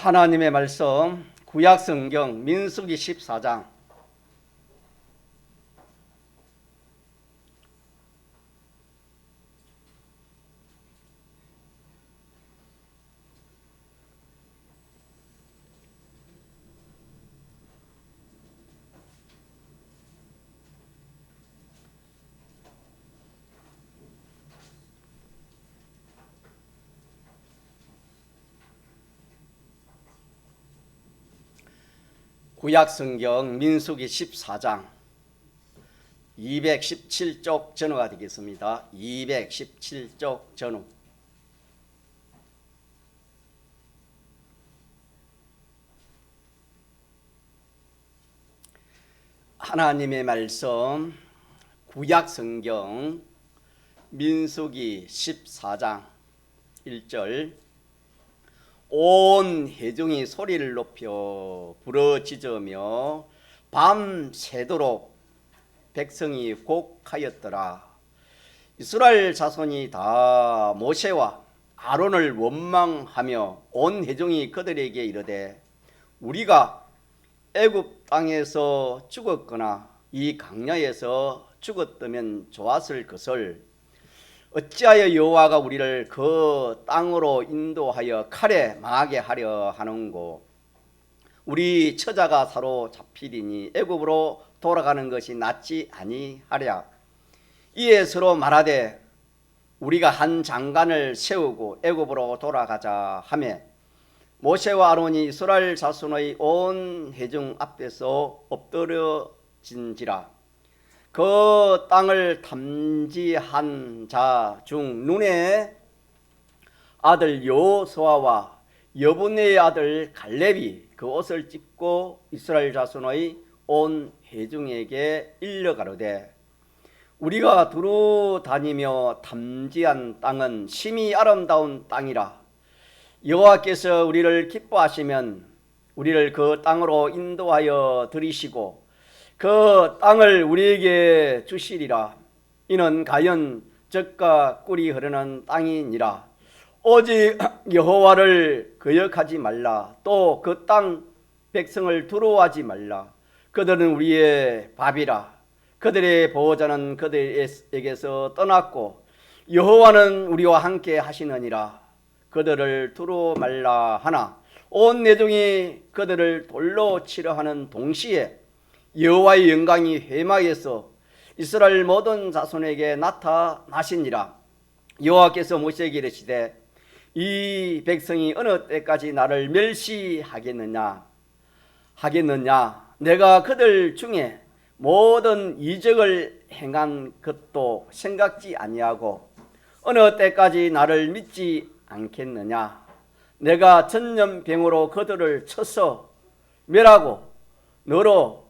하나님의 말씀 구약성경 민수기 14장 구약성경 민수기 14장 217쪽 전후가 되겠습니다. 217쪽 전후. 하나님의 말씀 구약성경 민수기 14장 1절 온 회중이 소리를 높여 부르짖으며 밤새도록 백성이 곡하였더라. 이스라엘 자손이 다 모세와 아론을 원망하며 온 회중이 그들에게 이르되 우리가 애굽 땅에서 죽었거나 이 강야에서 죽었다면 좋았을 것을 어찌하여 여호와가 우리를 그 땅으로 인도하여 칼에 망하게 하려 하는고. 우리 처자가 사로잡히리니 애굽으로 돌아가는 것이 낫지 아니하랴. 이에 서로 말하되 우리가 한 장관을 세우고 애굽으로 돌아가자 하매 모세와 아론이 이스라엘 자손의 온 회중 앞에서 엎드려진지라. 그 땅을 탐지한 자 중 눈의 아들 여호수아와 여분의 아들 갈렙이 그 옷을 찢고 이스라엘 자손의 온 회중에게 일러 가로되 우리가 두루 다니며 탐지한 땅은 심히 아름다운 땅이라. 여호와께서 우리를 기뻐하시면 우리를 그 땅으로 인도하여 들이시고 그 땅을 우리에게 주시리라. 이는 가연 젖과 꿀이 흐르는 땅이니라. 오직 여호와를 거역하지 말라. 또 그 땅 백성을 두려워하지 말라. 그들은 우리의 밥이라. 그들의 보호자는 그들에게서 떠났고 여호와는 우리와 함께 하시느니라. 그들을 두려워 말라 하나 온 내중이 그들을 돌로 치려 하는 동시에 여호와의 영광이 회막에서 이스라엘 모든 자손에게 나타나시니라. 여호와께서 모세에게 이르시되 이 백성이 어느 때까지 나를 멸시하겠느냐 내가 그들 중에 모든 이적을 행한 것도 생각지 아니하고 어느 때까지 나를 믿지 않겠느냐. 내가 전염병으로 그들을 쳐서 멸하고 너로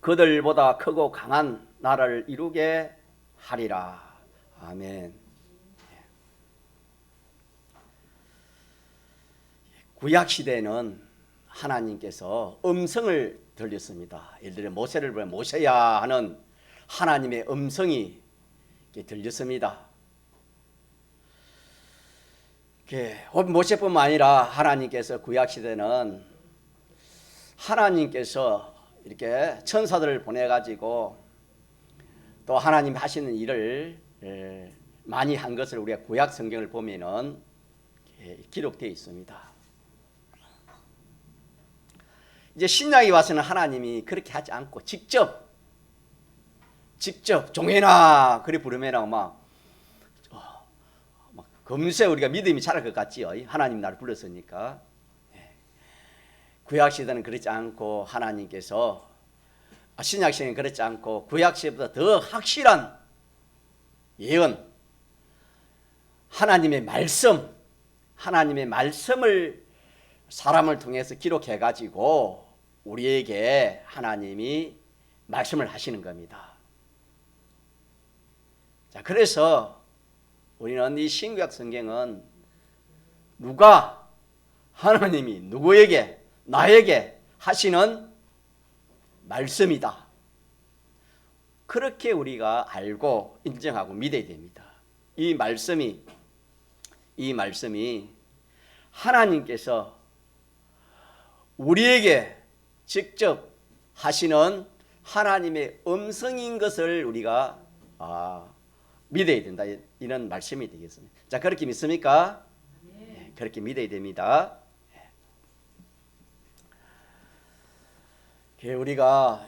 그들보다 크고 강한 나라를 이루게 하리라. 아멘. 구약시대에는 하나님께서 음성을 들렸습니다. 예를 들어 모세를 보면 모세야 하는 하나님의 음성이 들렸습니다. 모세뿐만 아니라 하나님께서 구약시대는 하나님께서 이렇게 천사들을 보내가지고 또 하나님 하시는 일을 많이 한 것을 우리가 구약 성경을 보면은 기록되어 있습니다. 이제 신약에 와서는 하나님이 그렇게 하지 않고 직접 종해나 그리 부르면 막 금세 우리가 믿음이 자랄 것 같지요. 하나님 나를 불렀으니까. 구약시대는 그렇지 않고 하나님께서 신약시대는 그렇지 않고 구약시대보다 더 확실한 예언 하나님의 말씀을 사람을 통해서 기록해 가지고 우리에게 하나님이 말씀을 하시는 겁니다. 자, 그래서 우리는 이 신구약 성경은 누가 하나님이 누구에게 나에게 하시는 말씀이다. 그렇게 우리가 알고 인정하고 믿어야 됩니다. 이 말씀이 하나님께서 우리에게 직접 하시는 하나님의 음성인 것을 우리가 믿어야 된다, 이런 말씀이 되겠습니다. 자, 그렇게 믿습니까? 네, 그렇게 믿어야 됩니다. 우리가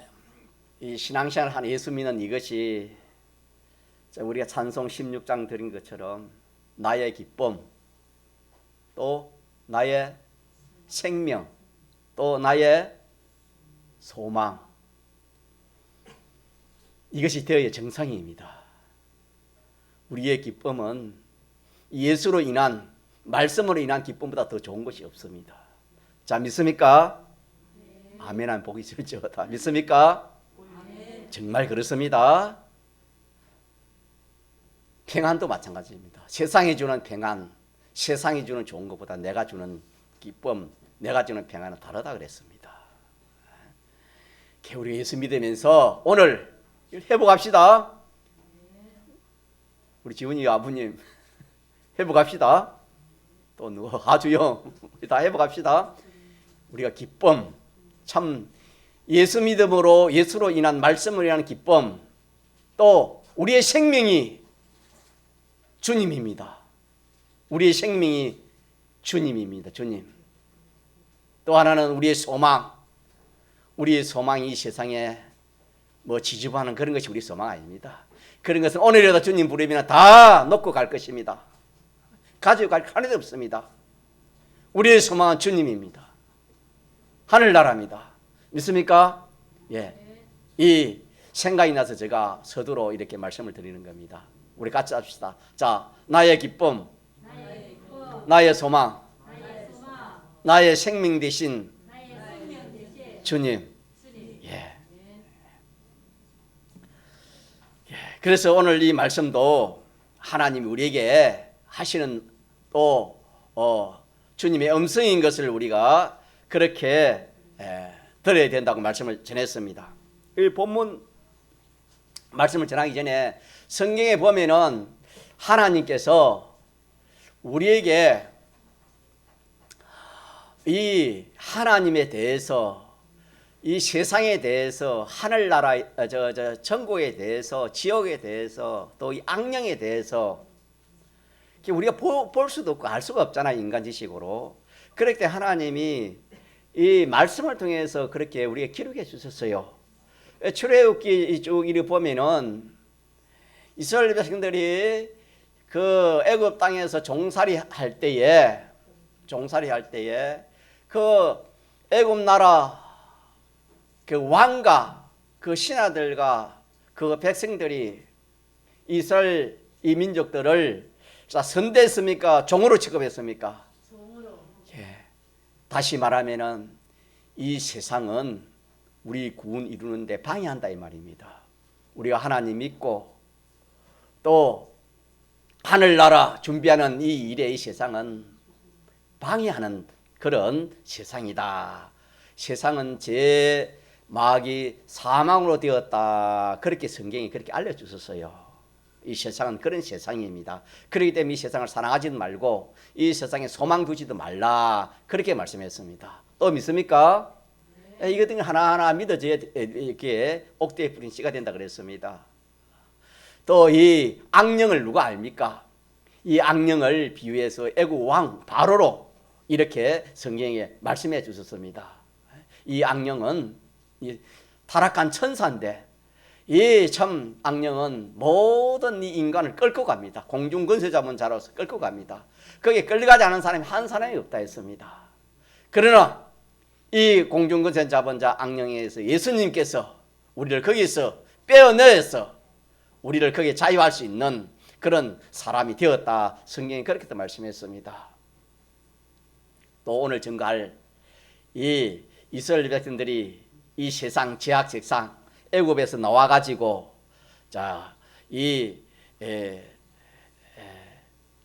이 신앙생활 한 예수 믿는 이것이 우리가 찬송 16장 드린 것처럼 나의 기쁨, 또 나의 생명, 또 나의 소망, 이것이 되어야 정상입니다. 우리의 기쁨은 예수로 인한, 말씀으로 인한 기쁨보다 더 좋은 것이 없습니다. 자, 믿습니까? 네. 아멘 하면 보기 싫죠. 다 믿습니까? 아멘. 정말 그렇습니다. 평안도 마찬가지입니다. 세상이 주는 평안, 세상이 주는 좋은 것보다 내가 주는 기쁨, 내가 주는 평안은 다르다 그랬습니다. 우리 예수 믿으면서 오늘 회복합시다. 우리 지훈이 아버님 회복합시다. 또 누구 아주영 다 회복합시다. 우리가 기쁨, 참 예수 믿음으로, 예수로 인한, 말씀으로 인한 기쁨, 또 우리의 생명이 주님입니다. 우리의 생명이 주님입니다. 주님. 또 하나는 우리의 소망. 우리의 소망이 이 세상에 뭐 지지부하는 그런 것이 우리 소망 아닙니다. 그런 것은 오늘이라도 주님 부르면 다 놓고 갈 것입니다. 가지고 갈 하나도 없습니다. 우리의 소망은 주님입니다. 하늘나라입니다. 믿습니까? 예. 이 생각이 나서 제가 서두로 이렇게 말씀을 드리는 겁니다. 우리 같이 합시다. 자, 나의 기쁨, 나의 소망, 나의 생명 대신 주님. 예. 그래서 오늘 이 말씀도 하나님이 우리에게 하시는 또 주님의 음성인 것을 우리가 그렇게 들어야 된다고 말씀을 전했습니다. 이 본문 말씀을 전하기 전에 성경에 보면은 하나님께서 우리에게 이 하나님에 대해서, 이 세상에 대해서, 하늘나라, 천국에 대해서, 지옥에 대해서, 또 이 악령에 대해서 우리가 볼 수도 없고 알 수가 없잖아요, 인간 지식으로. 그럴 때 하나님이 이 말씀을 통해서 그렇게 우리에게 기록해 주셨어요. 출애굽기 쭉 이리 보면은 이스라엘 백성들이 그 애굽 땅에서 종살이 할 때에 그 애굽 나라 그 왕과 그 신하들과 그 백성들이 이스라엘 이 민족들을 선대했습니까? 종으로 취급했습니까? 종으로. 예. 다시 말하면은 이 세상은 우리 구원 이루는데 방해한다 이 말입니다. 우리가 하나님 믿고 또 하늘나라 준비하는 이 일에 이 세상은 방해하는 그런 세상이다. 세상은 제 마귀 사망으로 되었다. 그렇게 성경이 그렇게 알려주셨어요. 이 세상은 그런 세상입니다. 그렇기 때문에 이 세상을 사랑하지도 말고 이 세상에 소망 두지도 말라. 그렇게 말씀했습니다. 또 믿습니까? 네. 이것들 하나하나 믿어져야 이렇게 옥대에 뿌린 씨가 된다 그랬습니다. 또 이 악령을 누가 압니까? 이 악령을 비유해서 애국 왕 바로로 이렇게 성경에 말씀해 주셨습니다. 이 악령은 이 타락한 천사인데 이 참 악령은 모든 이 인간을 끌고 갑니다. 공중 권세 잡은 자로서 끌고 갑니다. 거기에 끌려가지 않은 사람이 한 사람이 없다 했습니다. 그러나 이 공중 권세 잡은 자 악령에 의해서 예수님께서 우리를 거기서 빼어내서 우리를 거기에 자유할 수 있는 그런 사람이 되었다. 성경이 그렇게 또 말씀했습니다. 또 오늘 증거할 이 이스라엘 백성들이 이 세상 죄악 세상 애굽에서 나와 가지고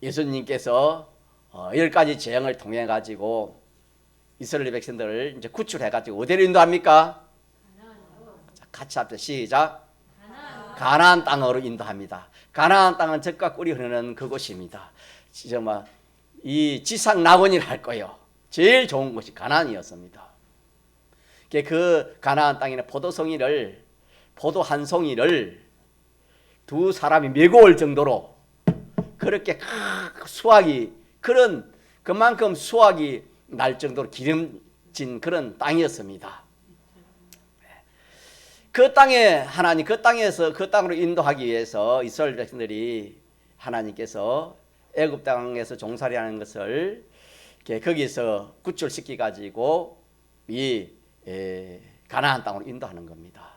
예수님께서 10가지 재앙을 통해 가지고 이스라엘 백성들을 이제 구출해 가지고 어디로 인도합니까? 자, 같이 합시다. 시작. 가나안 땅으로 인도합니다. 가나안 땅은 젖과 꿀이 흐르는 그곳입니다. 정말 이 지상 낙원이라 할 거예요. 제일 좋은 곳이 가나안이었습니다. 그 가나안 땅에는 포도 한 송이를 두 사람이 메고 올 정도로 그렇게 수확이 그만큼 수확이 날 정도로 기름진 그런 땅이었습니다. 그 땅에 하나님 그 땅으로 인도하기 위해서 이스라엘 백성들이 하나님께서 애굽 땅에서 종살이하는 것을 거기서 구출시키 가지고 이 가나안 땅으로 인도하는 겁니다.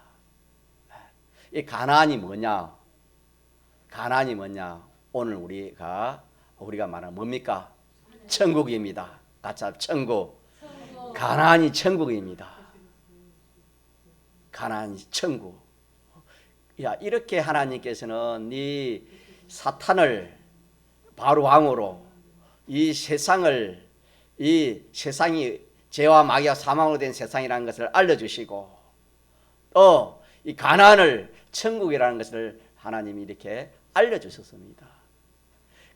이 가나안이 뭐냐? 가나안이 뭐냐? 오늘 우리가 말하는 뭡니까? 천국입니다. 같이 천국. 가나안이 천국입니다. 가나안이 천국. 야, 이렇게 하나님께서는 이 사탄을 바로 왕으로 이 세상이 죄와 마귀와 사망으로 된 세상이라는 것을 알려주시고 또 이 가나안을 천국이라는 것을 하나님이 이렇게 알려주셨습니다.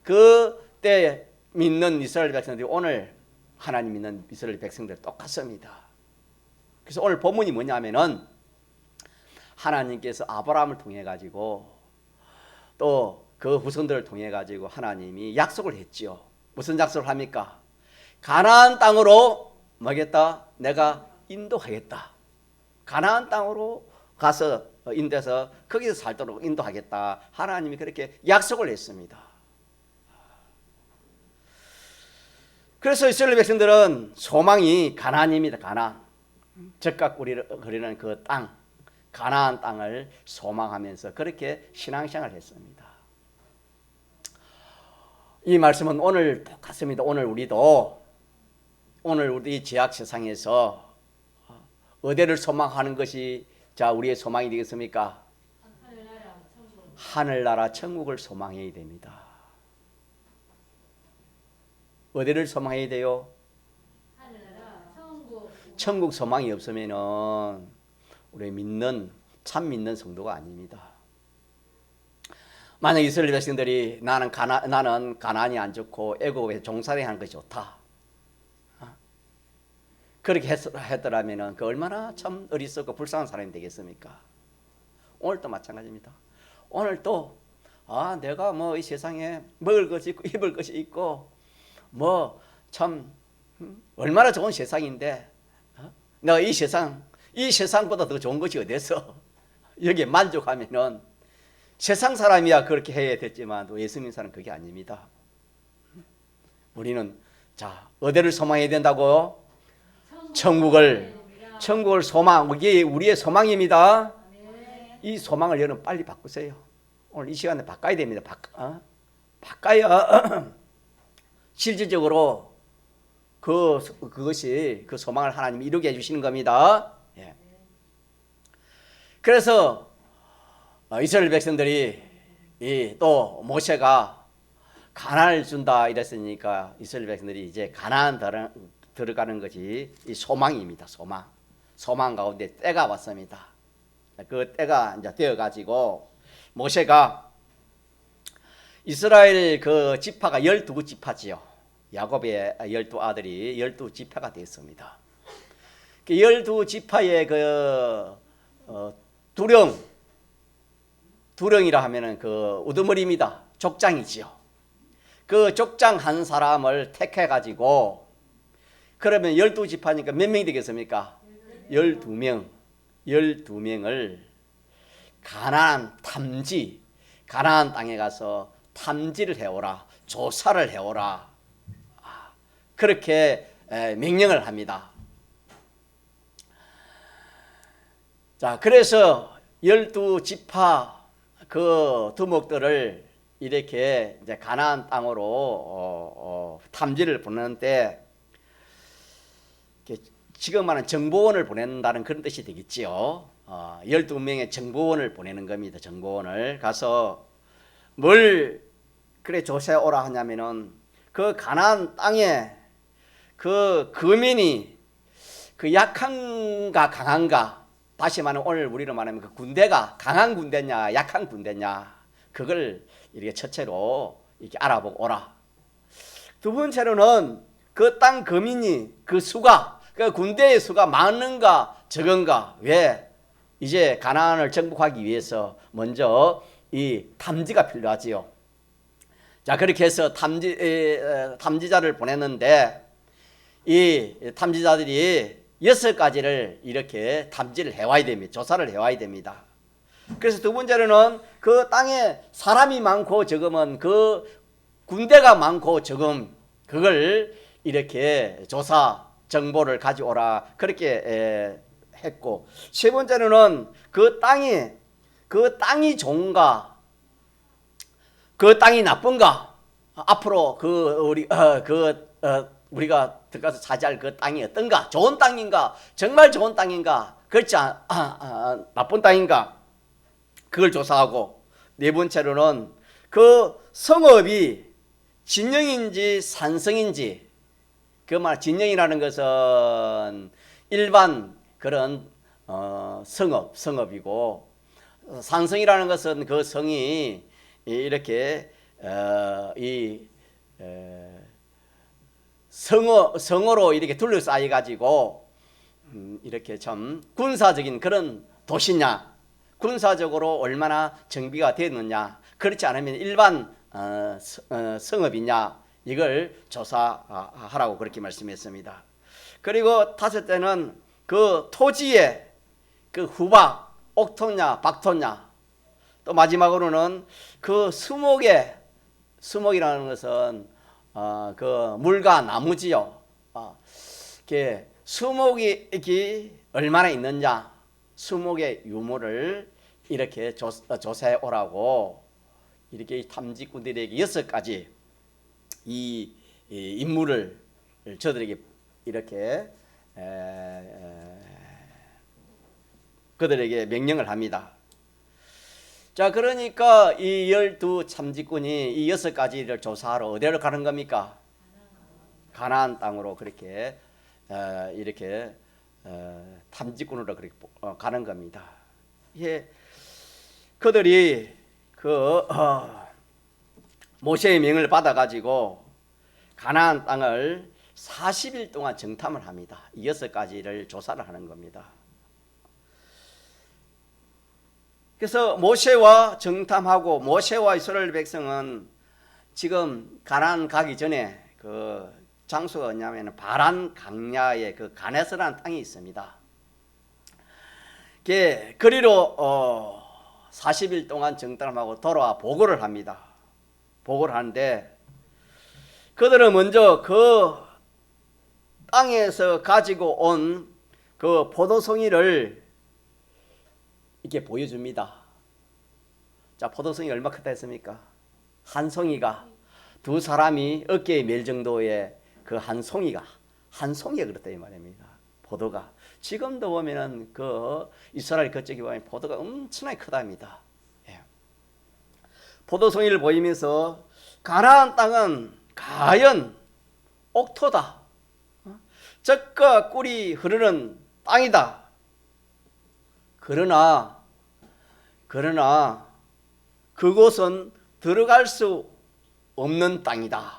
그때 믿는 이스라엘 백성들이 오늘 하나님 믿는 이스라엘 백성들 똑같습니다. 그래서 오늘 본문이 뭐냐면은 하나님께서 아브라함을 통해 가지고 또 그 후손들을 통해 가지고 하나님이 약속을 했지요. 무슨 약속을 합니까? 가나안 땅으로 뭐겠다? 내가 인도하겠다. 가나안 땅으로 가서 인도해서 거기서 살도록 인도하겠다. 하나님이 그렇게 약속을 했습니다. 그래서 이스라엘 백성들은 소망이 가나안입니다. 가나안. 적각 거리는 그 땅, 가나안 땅을 소망하면서 그렇게 신앙생활을 했습니다. 이 말씀은 오늘 똑같습니다. 오늘 우리 죄악 세상에서 어디를 소망하는 것이 우리의 소망이 되겠습니까? 하늘나라 천국을 소망해야 됩니다. 어디를 소망해야 돼요? 천국 소망이 없으면은 우리 참 믿는 성도가 아닙니다. 만약 이스라엘 백성들이 나는 가나안이 안 좋고 애굽에 종살이하는 것이 좋다. 그렇게 했더라면은 그 얼마나 참 어리석고 불쌍한 사람이 되겠습니까? 오늘도 마찬가지입니다. 오늘도 내가 이 세상에 먹을 것이 있고 입을 것이 있고 참 얼마나 좋은 세상인데 내가 이 세상보다 더 좋은 것이 어디서 여기에 만족하면은 세상 사람이야 그렇게 해야 됐지만 또 예수 믿는 사람은 그게 아닙니다. 우리는 어디를 소망해야 된다고요? 천국을 소망. 이게 우리의 소망입니다. 이 소망을 여러분 빨리 바꾸세요. 오늘 이 시간에 바꿔야 됩니다. 바꿔야 실질적으로 그것이 그 소망을 하나님이 이루게 해주시는 겁니다. 예. 그래서 이스라엘 백성들이 또 모세가 가나안을 준다 이랬으니까 이스라엘 백성들이 이제 가나안 들어가는 것이 이 소망입니다. 소망 가운데 때가 왔습니다. 그 때가 이제 되어 가지고 모세가 이스라엘 그 지파가 12지파지요. 야곱의 12아들이 12지파가 되었습니다. 그 12지파의 두령이라 하면은 그 우두머리입니다. 족장이지요. 그 족장 한 사람을 택해 가지고 그러면 12지파니까 몇 명이 되겠습니까? 12명을 가나안 땅에 가서 탐지를 해오라. 조사를 해오라. 그렇게 명령을 합니다. 그래서 12지파 그 두목들을 이렇게 이제 가나안 땅으로 탐지를 보내는데 지금 말하는 정보원을 보낸다는 그런 뜻이 되겠지요. 12명의 정보원을 보내는 겁니다. 정보원을 가서 뭘 그래 조사해 오라 하냐면은 그 가나안 땅에 그 거민이 그 약한가 강한가, 다시 말하면 오늘 우리로 말하면 그 군대가 강한 군대냐 약한 군대냐, 그걸 이렇게 첫째로 이렇게 알아보고 오라. 두 번째로는 그 땅 거민이 그 수가, 그 군대의 수가 많은가 적은가? 왜? 이제 가나안을 정복하기 위해서 먼저 이 탐지가 필요하지요. 자, 그렇게 해서 탐지자를 보냈는데 이 탐지자들이 6가지를 이렇게 탐지를 해와야 됩니다. 조사를 해와야 됩니다. 그래서 두 번째로는 그 땅에 사람이 많고 적으면 그 군대가 많고 적음 그걸 이렇게 조사 정보를 가져오라 그렇게 했고, 세 번째로는 그 땅이 좋은가, 그 땅이 나쁜가, 앞으로 우리가 들어가서 차지할 그 땅이 어떤가, 좋은 땅인가, 정말 좋은 땅인가, 그렇지 나쁜 땅인가, 그걸 조사하고, 네 번째로는 그 성읍이 진영인지 산성인지, 그 말 진영이라는 것은 일반 그런 성읍이고, 산성이라는 것은 그 성이 이렇게 성으로 이렇게 둘러싸여 가지고 이렇게 참 군사적인 그런 도시냐, 군사적으로 얼마나 정비가 되었느냐, 그렇지 않으면 일반 성읍이냐, 이걸 조사하라고 그렇게 말씀했습니다. 그리고 다섯째는 그 토지의 그 후박, 옥토냐 박토냐, 또 마지막으로는 그 수목이라는 것은 그 물과 나무지요. 수목이 얼마나 있느냐, 수목의 유무를 이렇게 조사해 오라고 이렇게 탐지꾼들에게 6가지 이 임무를 저들에게 이렇게 그들에게 명령을 합니다. 자, 그러니까 이 12 탐지꾼이 이 6가지를 조사하러 어디로 가는 겁니까? 가나안 땅으로 그렇게 이렇게 탐지꾼으로 그렇게 가는 겁니다. 예, 그들이 모세의 명을 받아가지고 가나안 땅을 40일 동안 정탐을 합니다. 이 6가지를 조사를 하는 겁니다. 그래서 모세와 정탐하고, 모세와 이스라엘 백성은 지금 가나안 가기 전에 그 장소가 뭐냐면 바란 강야의 그 가네스라는 땅이 있습니다. 그리로 40일 동안 정탐하고 돌아와 보고를 합니다. 보고를 하는데 그들은 먼저 그 땅에서 가지고 온 그 포도송이를 이렇게 보여줍니다. 자, 포도송이 얼마 크다 했습니까? 한 송이가 두 사람이 어깨에 멜 정도의 그 한 송이가 그렇다 이 말입니다. 포도가 지금도 보면은 그 이스라엘 그쪽에 보면 포도가 엄청나게 크답니다. 예. 포도송이를 보이면서 가나안 땅은 가연 옥토다, 젖과 꿀이 흐르는 땅이다. 그러나 그곳은 들어갈 수 없는 땅이다.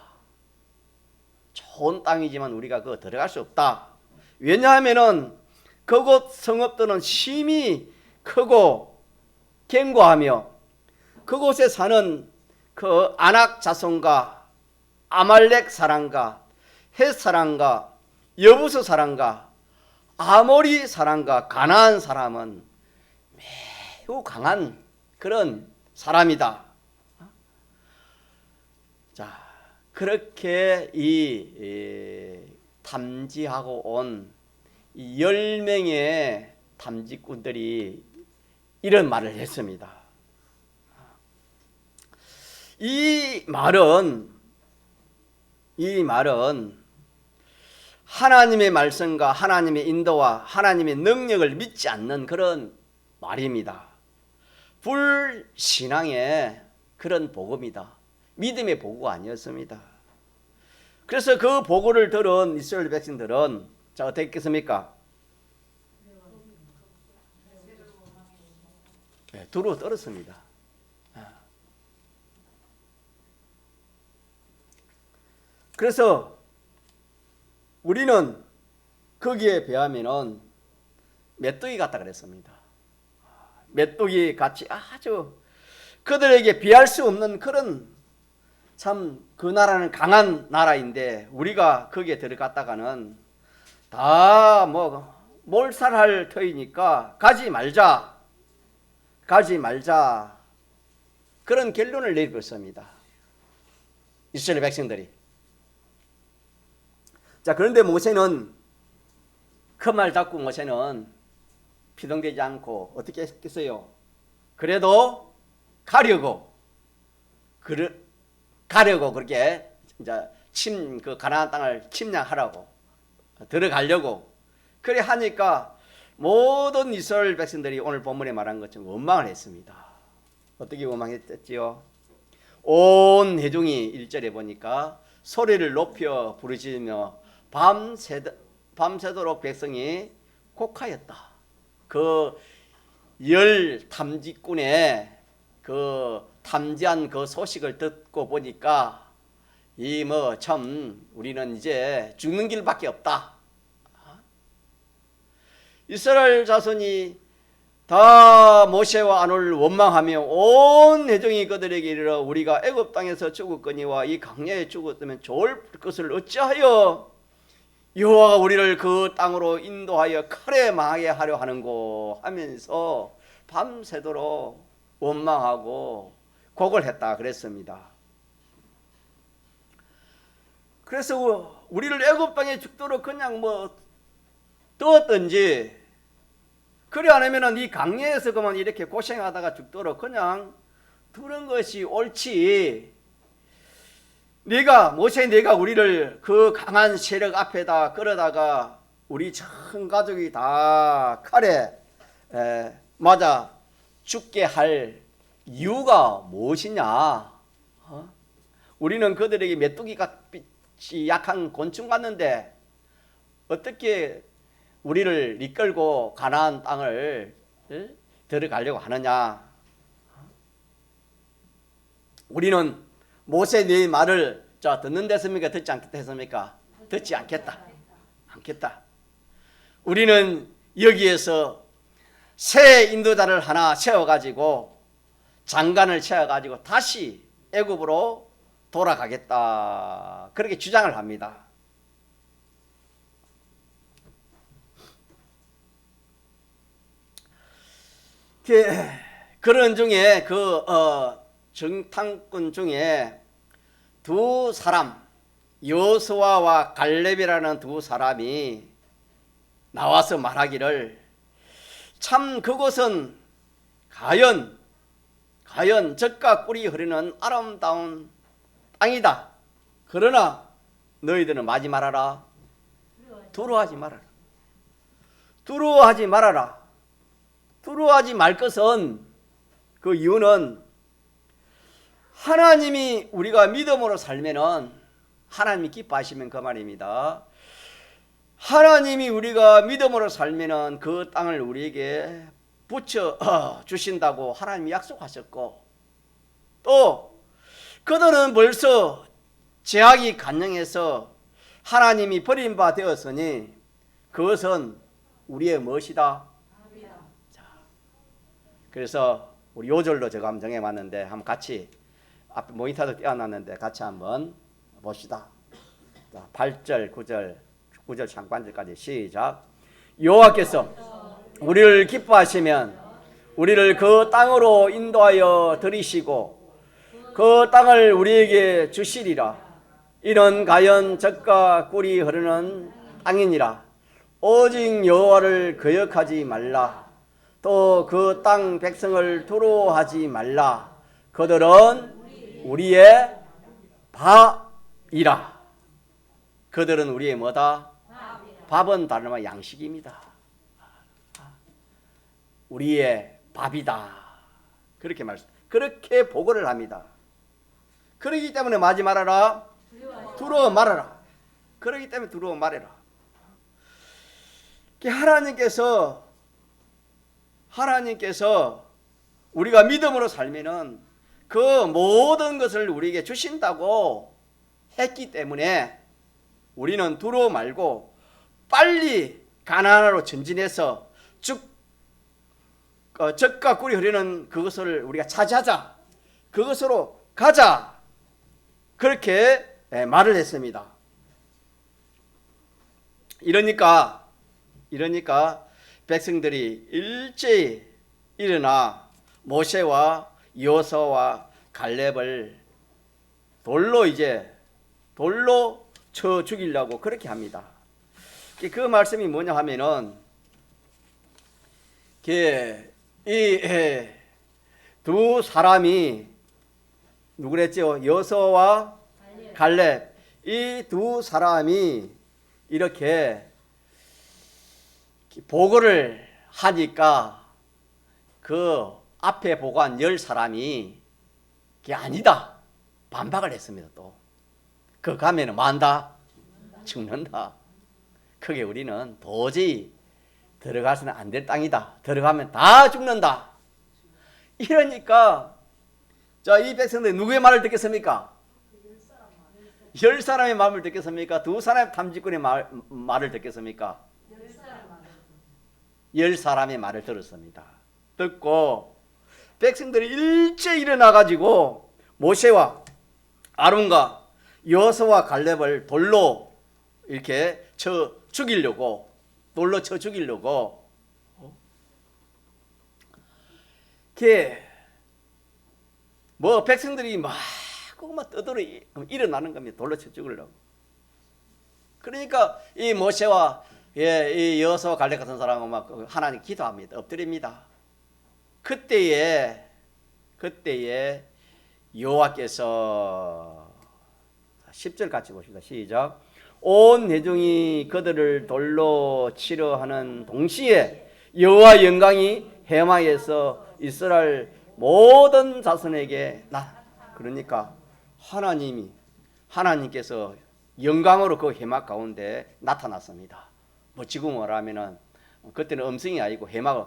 좋은 땅이지만 우리가 그거 들어갈 수 없다. 왜냐하면은 그곳 성읍들은 심히 크고 견고하며 그곳에 사는 그 아낙 자손과 아말렉 사람과 헷 사람과 여부스 사람과 아모리 사람과 가나안 사람은 매우 강한 그런 사람이다. 자, 그렇게 이 탐지하고 온 10명의 탐지꾼들이 이런 말을 했습니다. 이 말은 하나님의 말씀과 하나님의 인도와 하나님의 능력을 믿지 않는 그런 말입니다. 불신앙의 그런 복음이다. 믿음의 보고가 아니었습니다. 그래서 그 보고를 들은 이스라엘 백성들은 자, 어떻게 했겠습니까? 네, 두루 떨었습니다. 그래서 우리는 거기에 비하면은 메뚜기 같다 그랬습니다. 메뚜기 같이 아주 그들에게 비할 수 없는 그런, 참 그 나라는 강한 나라인데 우리가 거기에 들어갔다가는 다 뭐 몰살할 터이니까 가지 말자 그런 결론을 내렸습니다. 이스라엘 백성들이. 자, 그런데 모세는 그 말 잡고 모세는 피동되지 않고 어떻게 했겠어요? 그래도 가려고 그렇게 이제 그 가나안 땅을 침략하라고 들어가려고 그래 하니까 모든 이스라엘 백성들이 오늘 본문에 말한 것처럼 원망을 했습니다. 어떻게 원망했지요? 온 회중이 1절에 보니까 소리를 높여 부르짖으며 밤새도록 백성이 곡하였다. 그 열 탐지꾼의 그 탐지한 그 소식을 듣고 보니까 이 뭐 참 우리는 이제 죽는 길밖에 없다. 이스라엘 자손이 다 모세와 아론을 원망하며 온 회중이 그들에게 이르러 우리가 애굽 땅에서 죽었거니와 이 광야에 죽었다면 좋을 것을 어찌하여 여호와가 우리를 그 땅으로 인도하여 칼에 망하게 하려 하는고 하면서 밤새도록 원망하고 곡을 했다 그랬습니다. 그래서 우리를 애굽 땅에 죽도록 그냥 뭐 떴든지 그래 안 하면은 이 강야에서 그만 이렇게 고생하다가 죽도록 그냥 두는 것이 옳지. 내가 우리를 그 강한 세력 앞에다 끌어다가 우리 전 가족이 다 칼에 맞아 죽게 할 이유가 무엇이냐? 우리는 그들에게 메뚜기같이 약한 곤충 같는데 어떻게 우리를 이끌고 가나안 땅을 들어가려고 하느냐? 우리는 모세 네 말을 듣는 데습니까? 듣지 않겠다 했습니까? 듣지 않겠다. 우리는 여기에서 새 인도자를 하나 세워가지고 장관을 세워가지고 다시 애굽으로 돌아가겠다. 그렇게 주장을 합니다. 그런 중에 정탐꾼 중에 두 사람, 여호수아와 갈렙이라는 두 사람이 나와서 말하기를 참 그곳은 가연 젖과 꿀이 흐르는 아름다운 땅이다. 그러나 너희들은 마지 말아라. 두려워하지 말아라. 두려워하지 말 것은 그 이유는 하나님이 우리가 믿음으로 살면은 하나님이 기뻐하시면 그 말입니다. 하나님이 우리가 믿음으로 살면은 그 땅을 우리에게 붙여 주신다고 하나님이 약속하셨고 또 그들은 벌써 제약이 간영해서 하나님이 버림바 되었으니 그것은 우리의 무엇이다? 자, 그래서 우리 요절로 제가 한번 정해봤는데 한번 같이 앞에 모니터도 띄워놨는데 같이 한번 봅시다. 자, 8절, 9절 상반절까지 시작. 여호와께서 우리를 기뻐하시면 우리를 그 땅으로 인도하여 들이시고 그 땅을 우리에게 주시리라. 이는 가연 젖과 꿀이 흐르는 땅이니라. 오직 여호와를 거역하지 말라. 또 그 땅 백성을 두려워하지 말라. 그들은 우리의 밥이라. 그들은 우리의 뭐다? 밥은 다른 말 양식입니다. 우리의 밥이다. 그렇게 보고를 합니다. 그러기 때문에 마지 말아라. 두려워 말아라. 그러기 때문에 두려워 말해라. 하나님께서 우리가 믿음으로 살면은 그 모든 것을 우리에게 주신다고 했기 때문에 우리는 두려워 말고 빨리 가나안으로 전진해서 젖과 꿀이 흐르는 그것을 우리가 차지하자. 그것으로 가자. 그렇게 말을 했습니다. 이러니까 백성들이 일제히 일어나 모세와 여호수아와 갈렙을 돌로 쳐 죽이려고 그렇게 합니다. 그 말씀이 뭐냐 하면은 이 두 사람이 누구랬죠? 여호수아와 갈렙. 이 두 사람이 이렇게 보고를 하니까 그 앞에 보고한 10사람이 그게 아니다. 반박을 했습니다. 또. 그 가면은 뭐한다? 죽는다. 그게 우리는 도저히 들어가서는 안 될 땅이다. 들어가면 다 죽는다. 이러니까 이 백성들이 누구의 말을 듣겠습니까? 10사람의 말을 듣겠습니까? 두 사람의 탐지꾼의 말을 듣겠습니까? 10사람의 말을 들었습니다. 듣고 백성들이 일제히 일어나가지고 모세와 아론과 여호수아와 갈렙을 돌로 이렇게 쳐 죽이려고 백성들이 막 떠들어 일어나는 겁니다. 돌로 쳐 죽이려고. 그러니까 이 모세와 이 여호수아와 갈렙 같은 사람은 막 하나님 기도합니다. 엎드립니다. 그때에 여호와께서 10절 같이 보십시다. 시작. 온 회중이 그들을 돌로 치려 하는 동시에 여호와 영광이 해막에서 이스라엘 모든 자손에게 그러니까 하나님께서 영광으로 그 해막 가운데 나타났습니다. 지금 뭐라면은 그때는 음성이 아니고 해막은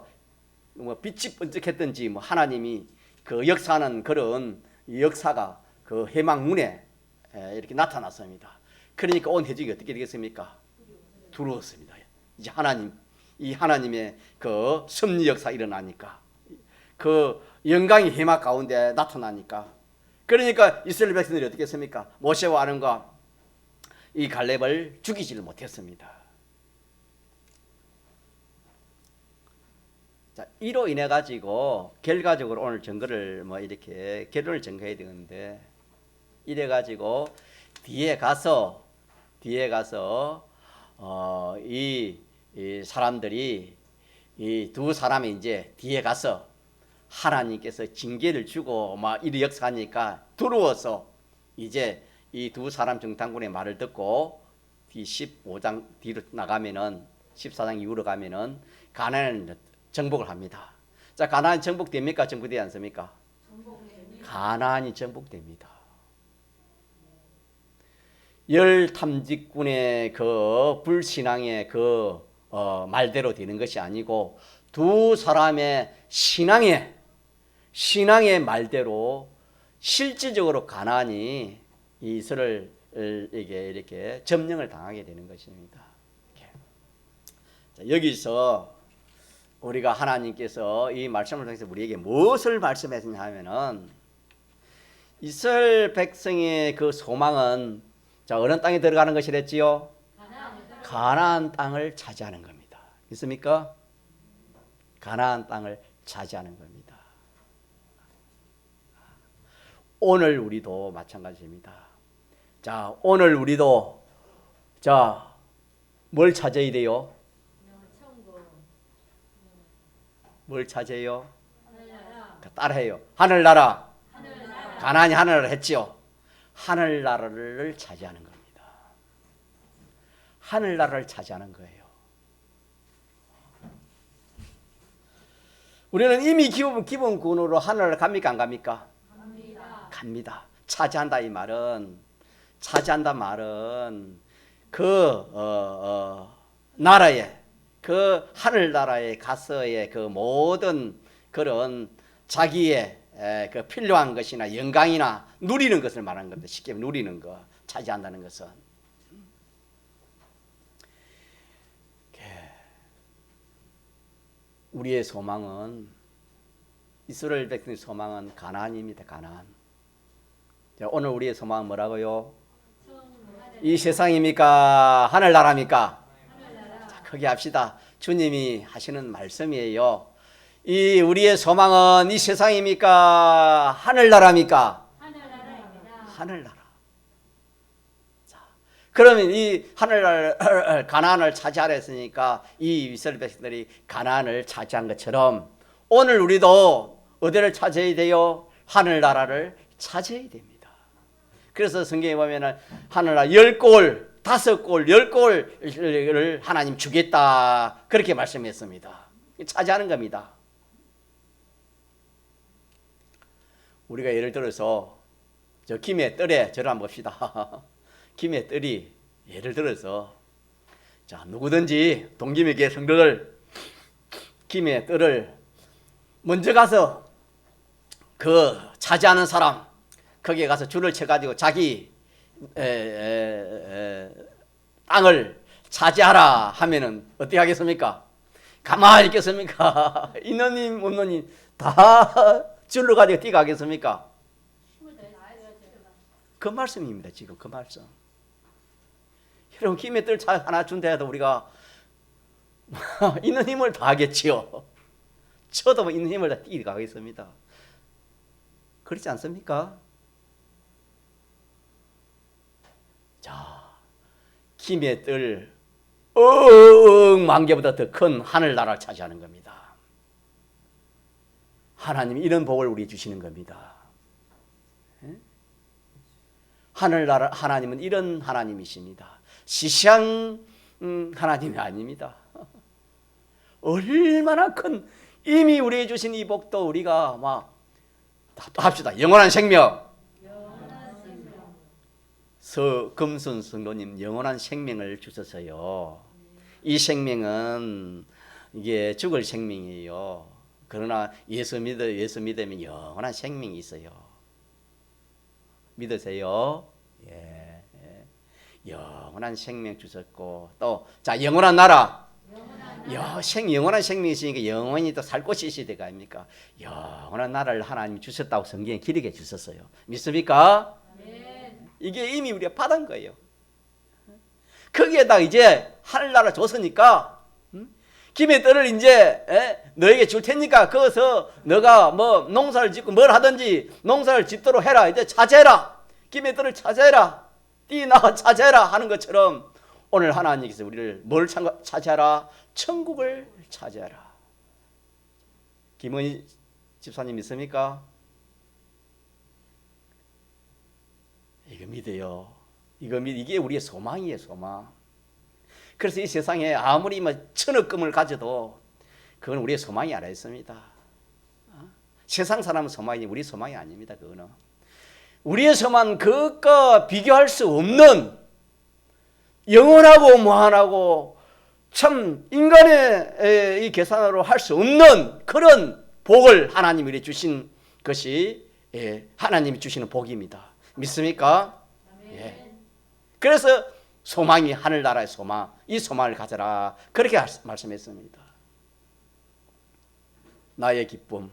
빛이 번쩍했던지 하나님이 그 역사하는 그런 역사가 그 해막 문에 이렇게 나타났습니다. 그러니까 온 회중이 어떻게 되겠습니까? 두려웠습니다. 이제 하나님의 그 섭리 역사 일어나니까 그 영광이 해막 가운데 나타나니까 그러니까 이스라엘 백성들이 어떻게 했습니까? 모세와 아론과 이 갈렙을 죽이지를 못했습니다. 자, 이로 인해 가지고 결과적으로 오늘 증거를 이렇게 결론을 증거해야 되는데 이래 가지고 뒤에 가서 이 사람들이 이 두 사람이 이제 뒤에 가서 하나님께서 징계를 주고 이리 역사하니까 두려워서 이제 이 두 사람 정탐꾼의 말을 듣고 뒤 15장 뒤로 나가면은 14장 이후로 가면은 가나안을 정복을 합니다. 자, 가나안 정복됩니까? 정복되지 않습니까? 가나안이 정복됩니다. 열 탐직군의 그 불신앙의 그 말대로 되는 것이 아니고 두 사람의 신앙의 말대로 실질적으로 가나안이 이스라엘에게 이렇게 점령을 당하게 되는 것입니다. 자, 여기서 우리가 하나님께서 이 말씀을 통해서 우리에게 무엇을 말씀하셨냐 하면은 이스라엘 백성의 그 소망은 자, 어느 땅에 들어가는 것이랬지요? 가나안 땅을 차지하는 겁니다. 있습니까? 가나안 땅을 차지하는 겁니다. 오늘 우리도 마찬가지입니다. 자, 오늘 우리도 뭘 차지해야 돼요? 뭘 차지해요? 따라해요. 하늘나라. 가나안이 하늘나라 했지요. 하늘나라를 차지하는 겁니다. 하늘나라를 차지하는 거예요. 우리는 이미 기본 군으로 하늘나라 갑니까? 안 갑니까? 갑니다. 차지한다 이 말은 그 나라에 그 하늘나라에 가서의 그 모든 그런 자기의 그 필요한 것이나 영광이나 누리는 것을 말하는 겁니다. 쉽게 누리는 거, 차지한다는 것은. 우리의 소망은, 이스라엘 백성의 소망은 가나안입니다. 가나안. 자, 오늘 우리의 소망은 뭐라고요? 이 세상입니까? 하늘나라입니까? 자, 크게 합시다. 주님이 하시는 말씀이에요. 이 우리의 소망은 이 세상입니까? 하늘나라입니까? 하늘나라입니다. 하늘나라. 자, 그러면 이 하늘나라 가나안을 차지하려 했으니까 이 이스라엘 백성들이 가나안을 차지한 것처럼 오늘 우리도 어디를 차지해야 돼요? 하늘나라를 차지해야 됩니다. 그래서 성경에 보면은 하늘나라 10골, 5골, 10골을 하나님 주겠다 그렇게 말씀했습니다. 차지하는 겁니다. 우리가 예를 들어서 저 김의 뜰에 저를 한번 봅시다. 김의 뜰이 예를 들어서 자 누구든지 동김의 성도들 김의 뜰을 먼저 가서 그 차지하는 사람 거기에 가서 줄을 쳐가지고 자기 땅을 차지하라 하면은 어떻게 하겠습니까? 가만히 있겠습니까? 있느님 없느님 다 줄로 가지고 뛰어가겠습니까? 그 말씀입니다. 지금 그 말씀. 여러분 김의 뜰 하나 준다 해도 우리가 있는 힘을 다 하겠지요. 저도 있는 힘을 다 뛰어가겠습니다. 그렇지 않습니까? 자, 김의 뜰 만개보다 더 큰 하늘나라를 차지하는 겁니다. 하나님이 이런 복을 우리 주시는 겁니다. 하늘나라 하나님은 이런 하나님이십니다. 시시한 하나님이 아닙니다. 얼마나 큰 이미 우리에게 주신 이 복도 우리가 막 합시다. 영원한 생명. 서금순 성도님 영원한 생명을 주셔서요. 이 생명은 이게 죽을 생명이에요. 그러나 예수 믿으면 영원한 생명이 있어요. 믿으세요? 예. 영원한 생명 주셨고 또 자 영원한 나라. 영원한 생명이 있으니까 영원히 또 살 곳이 있어야 될 거 아닙니까? 영원한 나라를 하나님이 주셨다고 성경에 기록해 주셨어요. 믿습니까? 네. 이게 이미 우리가 받은 거예요. 거기에다 이제 하늘나라 줬으니까 김의 뜰을 이제 너에게 줄 테니까 거기서 너가 뭐 농사를 짓고 뭘 하든지 농사를 짓도록 해라. 이제 차지해라. 김의 뜰을 차지해라. 뛰나가 차지해라 하는 것처럼 오늘 하나님께서 우리를 뭘 차지하라? 천국을 차지하라. 김은희 집사님 믿습니까? 이거 믿어요. 이게 우리의 소망이에요. 소망. 그래서 이 세상에 아무리 뭐 천억 금을 가져도 그건 우리의 소망이 아니었습니다. 세상 사람은 소망이지 우리 소망이 아닙니다. 그거는 우리의 소망은 그것과 비교할 수 없는 영원하고 무한하고 참 인간의 이 계산으로 할 수 없는 그런 복을 하나님이 주신 것이 하나님이 주시는 복입니다. 믿습니까? 예. 그래서 소망이 하늘나라의 소망, 이 소망을 가져라 그렇게 말씀했습니다. 나의 기쁨,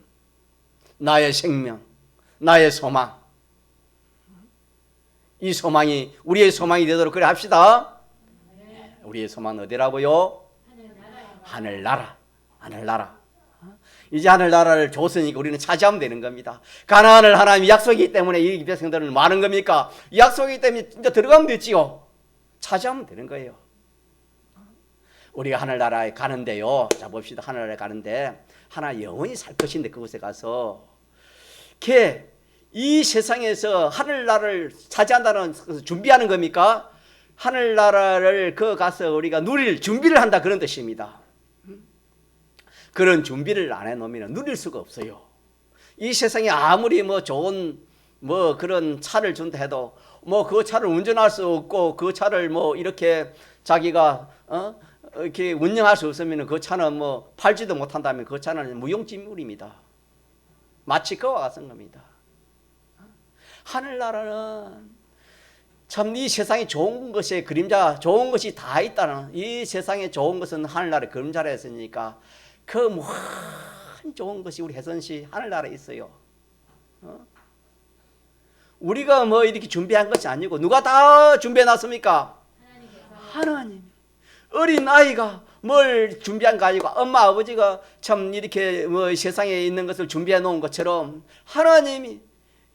나의 생명, 나의 소망, 이 소망이 우리의 소망이 되도록 그래 합시다. 우리의 소망은 어디라고요? 하늘나라. 하늘나라. 이제 하늘나라를 줬으니까 우리는 차지하면 되는 겁니다. 가나안을 하나님이 약속이기 때문에 이 백성들은 많은 겁니까? 약속이기 때문에 진짜 들어가면 되지요. 차지하면 되는 거예요. 우리가 하늘나라에 가는데요. 자 봅시다. 하늘나라에 가는데 하나 영원히 살 것인데 그곳에 가서 이 세상에서 하늘나라를 차지한다는 것을 준비하는 겁니까? 하늘나라를 그 가서 우리가 누릴 준비를 한다 그런 뜻입니다. 그런 준비를 안 해놓으면 누릴 수가 없어요. 이 세상에 아무리 뭐 좋은 뭐 그런 차를 준다 해도 뭐 그 차를 운전할 수 없고 그 차를 뭐 이렇게 자기가 이렇게 운영할 수 없으면 그 차는 뭐 팔지도 못한다면 그 차는 무용지물입니다. 마치 그와 같은 겁니다. 하늘나라는 참 이 세상에 좋은 것의 그림자, 좋은 것이 다 있다는 이 세상에 좋은 것은 하늘나라의 그림자라 했으니까 그 무한 좋은 것이 우리 혜선시 하늘나라에 있어요. 우리가 뭐 이렇게 준비한 것이 아니고 누가 다 준비해 놨습니까? 하나님. 어린 아이가 뭘 준비한 거 아니고 엄마 아버지가 참 이렇게 뭐 세상에 있는 것을 준비해 놓은 것처럼 하나님이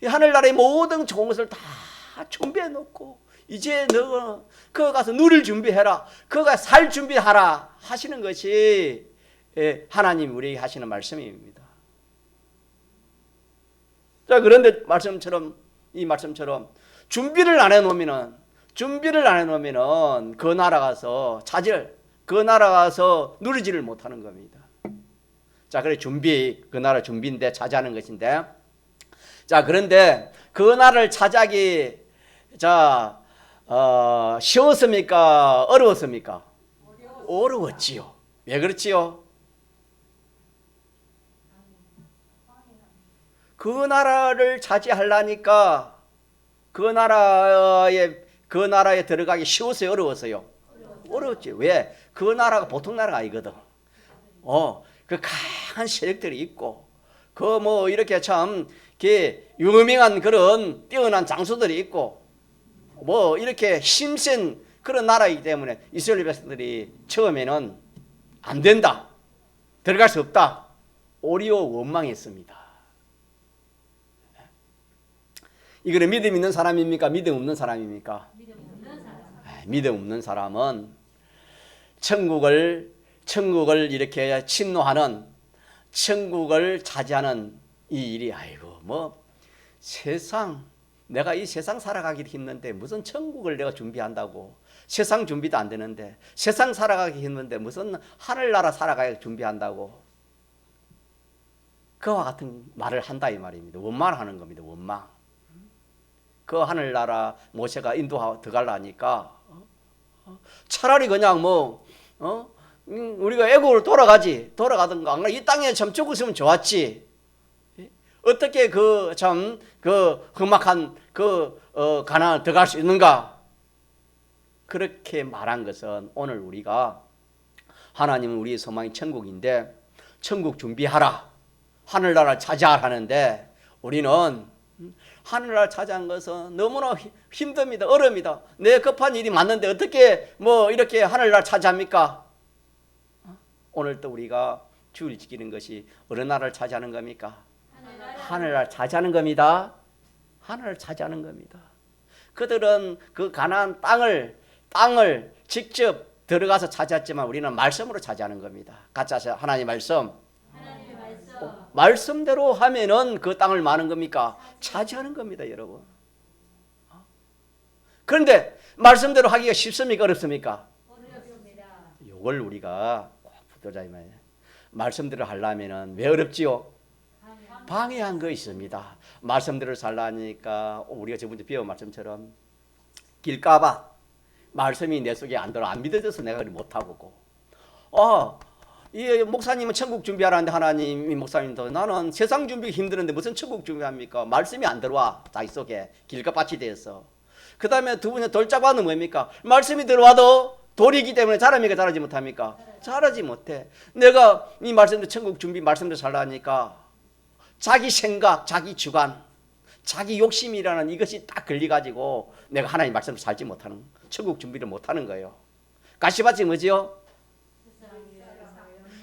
이 하늘나라의 모든 좋은 것을 다 준비해 놓고 이제 너가 그거 가서 누릴 준비해라, 그거 살 준비하라 하시는 것이 하나님 우리에게 하시는 말씀입니다. 자, 그런데 이 말씀처럼 준비를 안 해놓으면은 그 나라 가서 그 나라 가서 누리지를 못하는 겁니다. 자, 그래 그 나라 준비인데 차지하는 것인데, 자, 그런데 그 나라를 차지하기 쉬웠습니까? 어려웠습니까? 어려웠지요. 왜 그렇지요? 그 나라를 차지하려니까 그 나라에 들어가기 쉬웠어요, 어려웠어요? 어려웠지. 왜? 그 나라가 보통 나라가 아니거든. 그 강한 세력들이 있고, 그 뭐 이렇게 참 유명한 그런 뛰어난 장수들이 있고, 뭐 이렇게 힘센 그런 나라이기 때문에 이스라엘 백성들이 처음에는 안 된다, 들어갈 수 없다, 오히려 원망했습니다. 이거는 믿음 있는 사람입니까? 믿음 없는 사람입니까? 믿음 없는 사람은 천국을 이렇게 침노하는, 천국을 차지하는 이 일이, 아이고 뭐 내가 이 세상 살아가기 힘든데 무슨 천국을 내가 준비한다고, 세상 준비도 안 되는데, 세상 살아가기 힘든데 무슨 하늘나라 살아가기 준비한다고, 그와 같은 말을 한다 이 말입니다. 원망을 하는 겁니다. 원망. 그 하늘나라 모세가 인도 들어가려니까 차라리 그냥 우리가 애국으로 돌아가든가 이 땅에 참 죽었으면 좋았지. 어떻게 그 험악한 가나안을 들어갈 수 있는가? 그렇게 말한 것은 오늘 우리가, 하나님은 우리의 소망이 천국인데 천국 준비하라, 하늘나라를 차지하라는데, 우리는 하늘나라를 차지한 것은 너무나 힘듭니다. 어렵니다. 내 급한 일이 맞는데 어떻게 이렇게 하늘나라를 차지합니까? 오늘 또 우리가 주를 지키는 것이 어느 나라를 차지하는 겁니까? 하늘나라를 차지하는 겁니다. 하늘을 차지하는 겁니다. 그들은 그 가나안 땅을 직접 들어가서 차지했지만 우리는 말씀으로 차지하는 겁니다. 같이 하세요. 하나님 말씀. 말씀대로 하면은 그 땅을 마는 겁니까? 차지하는 겁니다, 여러분. 그런데 말씀대로 하기가 쉽습니까? 어렵습니까? 어렵습니다. 이걸 우리가 꼭 붙들자 이 말이에요. 말씀대로 하려면은 왜 어렵지요? 방해한 거 있습니다. 말씀대로 살라니까 우리가 저번에 배운 말씀처럼 길까봐 말씀이 내 속에 안 들어, 안 믿어져서 내가 그리 못하고, 이 목사님은 천국 준비하라는데 하나님이 목사님도 나는 세상 준비가 힘드는데 무슨 천국 준비합니까? 말씀이 안 들어와 자기 속에 길가밭이 되어서. 그 다음에 두 번째 돌짝밭은 뭡니까? 말씀이 들어와도 돌이기 때문에 자랍니까? 자라지 못합니까? 자라지 못해. 내가 이 말씀대로 천국 준비 말씀대로 살라니까 자기 생각, 자기 주관, 자기 욕심이라는 이것이 딱 걸려가지고 내가 하나님 말씀대로 살지 못하는, 천국 준비를 못하는 거예요. 가시밭이 뭐지요?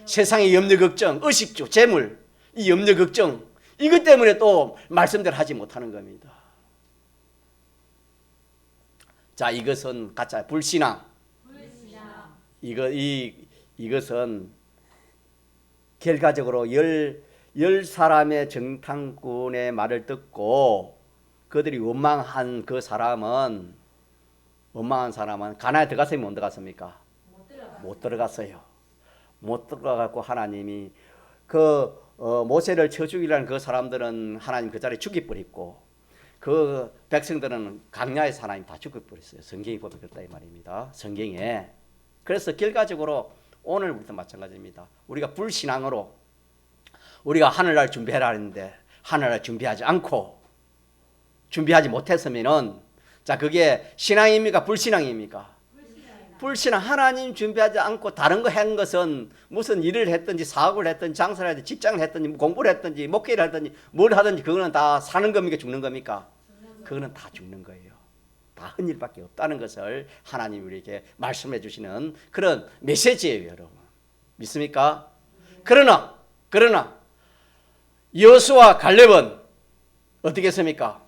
세상의 염려 걱정, 의식주, 재물, 이 염려 걱정, 이것 때문에 또 말씀대로 하지 못하는 겁니다. 자, 이것은 가짜 불신앙. 이것은 결과적으로 열 사람의 정탐꾼의 말을 듣고 그들이 원망한 사람은 가나안에 들어갔어요, 못 들어갔습니까? 못 들어갔어요. 못 들어가고 하나님이 모세를 쳐 죽이려는 그 사람들은 하나님 그 자리에 죽여버렸고, 그 백성들은 강야에서 하나님 다 죽여버렸어요. 성경이 보면 그렇다 이 말입니다. 성경에. 그래서 결과적으로 오늘 우리도 마찬가지입니다. 우리가 불신앙으로 우리가 하늘날 준비해라 하는데 하늘날 준비하지 않고 준비하지 못했으면은, 자, 그게 신앙입니까? 불신앙입니까? 불신앙, 하나님 준비하지 않고 다른 거 한 것은 무슨 일을 했든지 사업을 했든지 장사를 했든지 직장을 했든지 공부를 했든지 목회를 하든지 뭘 하든지 그거는 다 사는 겁니까 죽는 겁니까? 그거는 다 죽는 거예요. 다 헛일밖에 없다는 것을 하나님이 우리에게 말씀해 주시는 그런 메시지예요, 여러분. 믿습니까? 그러나 여호수아 갈렙은 어떻게 했습니까?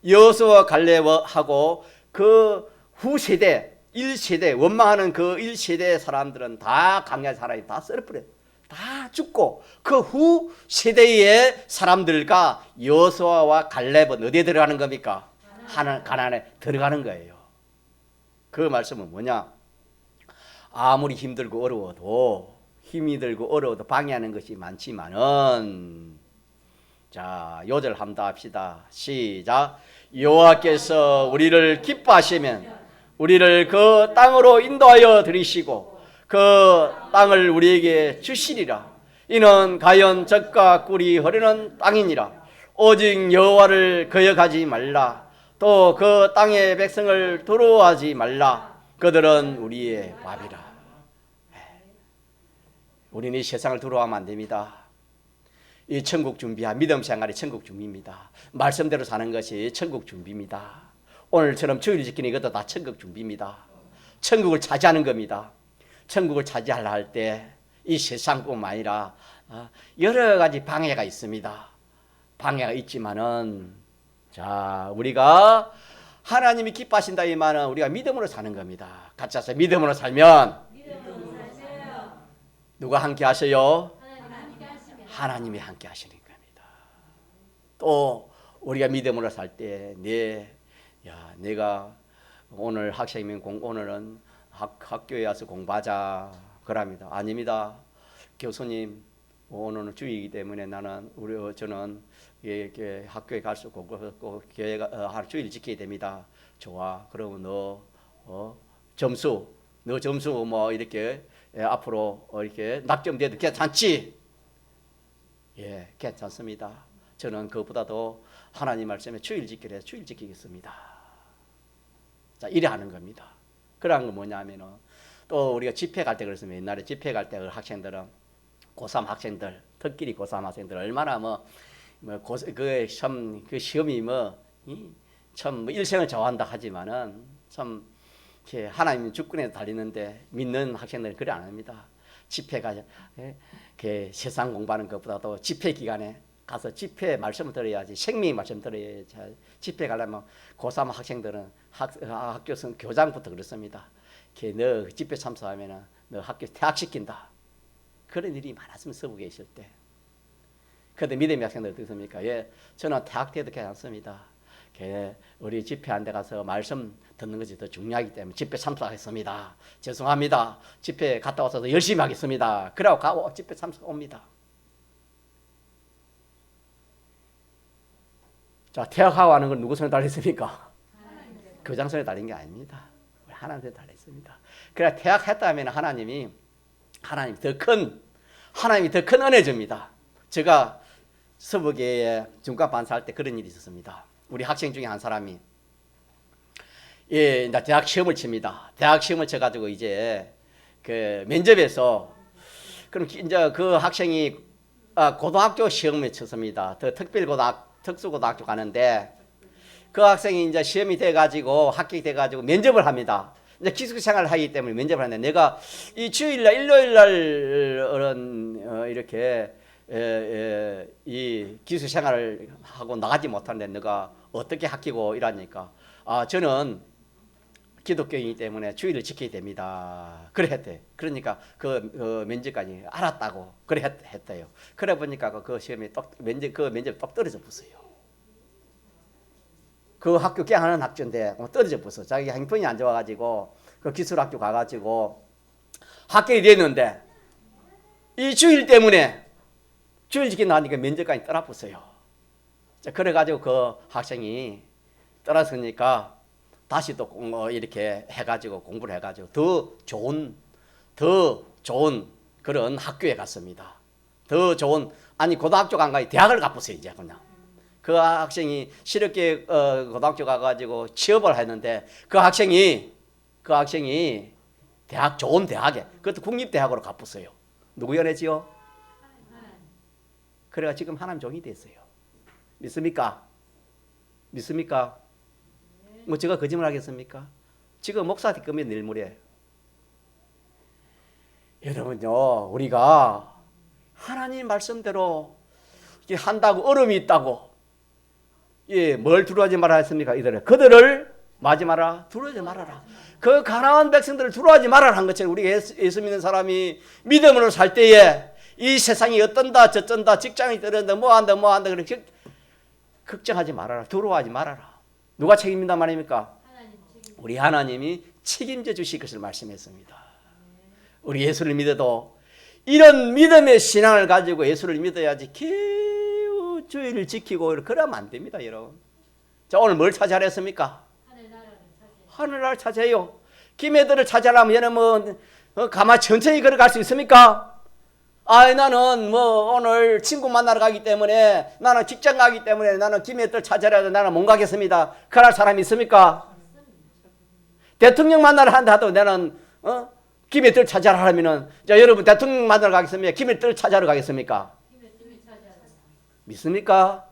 여호수아 갈렙하고 그 후세대 1세대 원망하는 그 1세대 사람들은 다 강야의 사람이 다 썰어버려요. 다 죽고 그 후 세대의 사람들과 여호수아와 갈렙은 어디에 들어가는 겁니까? 가나안에 들어가는 거예요. 그 말씀은 뭐냐? 아무리 힘들고 어려워도 힘이 들고 어려워도 방해하는 것이 많지만은 자, 요절 한번 합시다. 시작. 여호와께서 우리를 기뻐하시면 우리를 그 땅으로 인도하여 들이시고 그 땅을 우리에게 주시리라. 이는 가연 젖과 꿀이 흐르는 땅이니라. 오직 여호와를 거역하지 말라. 또 그 땅의 백성을 두려워하지 말라. 그들은 우리의 밥이라. 우리는 이 세상을 두려워하면 안 됩니다. 이 천국 준비야. 믿음 생활이 천국 준비입니다. 말씀대로 사는 것이 천국 준비입니다. 오늘처럼 주일 지키는 이것도 다 천국 준비입니다. 천국을 차지하는 겁니다. 천국을 차지하려 할 때 이 세상뿐만 아니라 여러 가지 방해가 있습니다. 방해가 있지만은 자, 우리가 하나님이 기뻐하신다 이 말은 우리가 믿음으로 사는 겁니다. 같이 하세요. 믿음으로 살면 누가 함께 하세요? 하나님이 함께 하시는 겁니다. 또 우리가 믿음으로 살 때 내가 오늘 학생이면 오늘은 학교에 와서 공부하자 그럽니다. 아닙니다. 교수님 오늘은 주일이기 때문에 저는 이렇게 학교에 갈 수 없고 교회가 주일 지켜야 됩니다. 좋아. 그러면 너 점수 뭐 이렇게 앞으로 이렇게 낙점돼도 괜찮지? 예, 괜찮습니다. 저는 그것보다도 하나님 말씀에 주일 지키래 주일 지키겠습니다. 자, 이래 하는 겁니다. 그러한 건 뭐냐면은 또 우리가 집회 갈 때 그랬으면 옛날에 집회 갈 때 학생들은 고3 학생들, 특히 고3 학생들 얼마나 그 시험이 참 일생을 좋아한다 하지만은 참 하나님 주권에 달리는데 믿는 학생들은 그래 안 합니다. 집회가 세상 공부하는 것보다도 집회 기간에 가서 집회 말씀을 들어야지 생명의 말씀 들어야지. 집회 가려면 고3 학생들은 학교 교장부터 그렇습니다. 너 집회 참석하면 너 학교 퇴학시킨다. 그런 일이 많았으면 서부에 있을 때. 그런데 믿음의 학생들 어떻게 습니까? 예, 저는 퇴학돼도 괜찮습니다. 우리 집회한 데 가서 말씀 듣는 것이 더 중요하기 때문에 집회 참석하겠습니다. 죄송합니다. 집회 갔다 와서 더 열심히 하겠습니다. 그러고 가고 집회 참석 옵니다. 자, 퇴학하고 하는 건 누구 손에 달렸습니까? 교장 손에 달린 게 아닙니다. 하나님 손에 달렸습니다. 그래 퇴학했다면 하나님이 더 큰 은혜 줍니다. 제가 서부교회에 중간 반사할 때 그런 일이 있었습니다. 우리 학생 중에 한 사람이 이제 대학 시험을 칩니다. 대학 시험을 쳐가지고 이제 그 면접에서 그럼 이제 그 학생이 고등학교 시험을 쳤습니다. 특수고등학교 가는데 그 학생이 이제 시험이 돼가지고 합격돼가지고 면접을 합니다. 이제 기숙생활을 하기 때문에 면접을 하는데 내가 이 주일날 일요일날 이렇게 이 기숙생활을 하고 나가지 못하는데 너가 어떻게 합격하고 이러니까 저는 기독교이기 때문에 주일을 지켜야 됩니다. 그래 했대. 그러니까 그 면접까지 알았다고 그래 했대요. 그래 보니까 그 시험에 면접이 똑 떨어져 붙어요. 그 학교 깽하는 학교인데 떨어져 붙어. 자기 형편이 안 좋아가지고 그 기술학교 가가지고 합격이 됐는데 이 주일 때문에 주일 지킨다 하니까 면접까지 떨어붙어요. 자, 그래가지고 그 학생이 떨어졌으니까 다시 또 이렇게 해가지고 공부를 해가지고 더 좋은 그런 학교에 갔습니다. 더 좋은 고등학교 간 거에 대학을 갔어요. 이제 그냥 그 학생이 실업계 고등학교 가가지고 취업을 했는데 그 학생이 그 학생이 좋은 대학에, 그것도 국립대학으로 갚았어요. 누구 연애지요? 그래가 지금 하나님 종이 됐어요. 믿습니까? 믿습니까? 뭐 제가 거짓말 하겠습니까? 지금 목사 뒷금이 내일모레. 여러분요, 우리가 하나님 말씀대로 이렇게 한다고 어려움이 있다고, 예, 뭘 두려워하지 말아야 했습니까? 이들을 그들을 마지 마라, 두려워하지 말아라. 그 가난한 백성들을 두려워하지 말아라 한 것처럼 우리가 예수 믿는 사람이 믿음으로 살 때에 이 세상이 어떤다 저쩐다 직장이 떨어진다 뭐한다 그렇게 걱정하지 말아라, 두려워하지 말아라. 누가 책임진단 말입니까? 우리 하나님이 책임져 주실 것을 말씀했습니다. 우리 예수를 믿어도 이런 믿음의 신앙을 가지고 예수를 믿어야지 겨우 주의를 지키고 그러면 안 됩니다, 여러분. 자, 오늘 뭘 찾아야 했습니까? 하늘나라를 찾아요. 김해들을 찾아라면 여러분 가만 천천히 걸어갈 수 있습니까? 아, 나는 뭐 오늘 친구 만나러 가기 때문에, 나는 직장 가기 때문에 나는 김해들 찾아라 해도 나는 못 가겠습니다. 그럴 사람이 있습니까? 대통령 만나러 한다 해도 나는 김해들 찾아라 하면은, 자, 여러분 대통령 만나러 가겠습니까? 김해들 찾아러 가겠습니까? 믿습니까?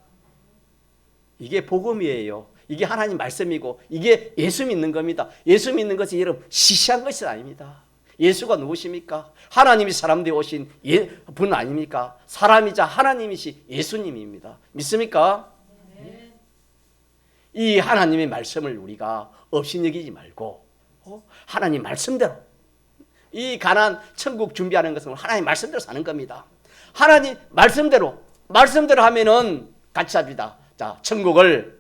이게 복음이에요. 이게 하나님 말씀이고 이게 예수 믿는 겁니다. 예수 믿는 것이 여러분 시시한 것이 아닙니다. 예수가 누구십니까? 하나님이 사람 되어 오신 분 아닙니까? 사람이자 하나님이시 예수님입니다. 믿습니까? 네. 이 하나님의 말씀을 우리가 없이 여기지 말고 하나님 말씀대로, 이 가난 천국 준비하는 것은 하나님 말씀대로 사는 겁니다. 하나님 말씀대로 하면은 같이 합니다. 자, 천국을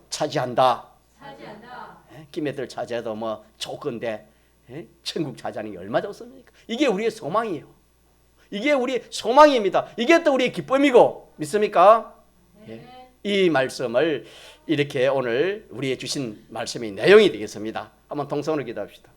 차지한다. 김해들 차지해도 뭐 좋건데 천국 차지하는 게 얼마 좋습니까? 이게 우리의 소망이에요. 이게 우리의 소망입니다. 이게 또 우리의 기쁨이고, 믿습니까? 네. 이 말씀을 이렇게 오늘 우리의 주신 말씀의 내용이 되겠습니다. 한번 동성으로 기도합시다.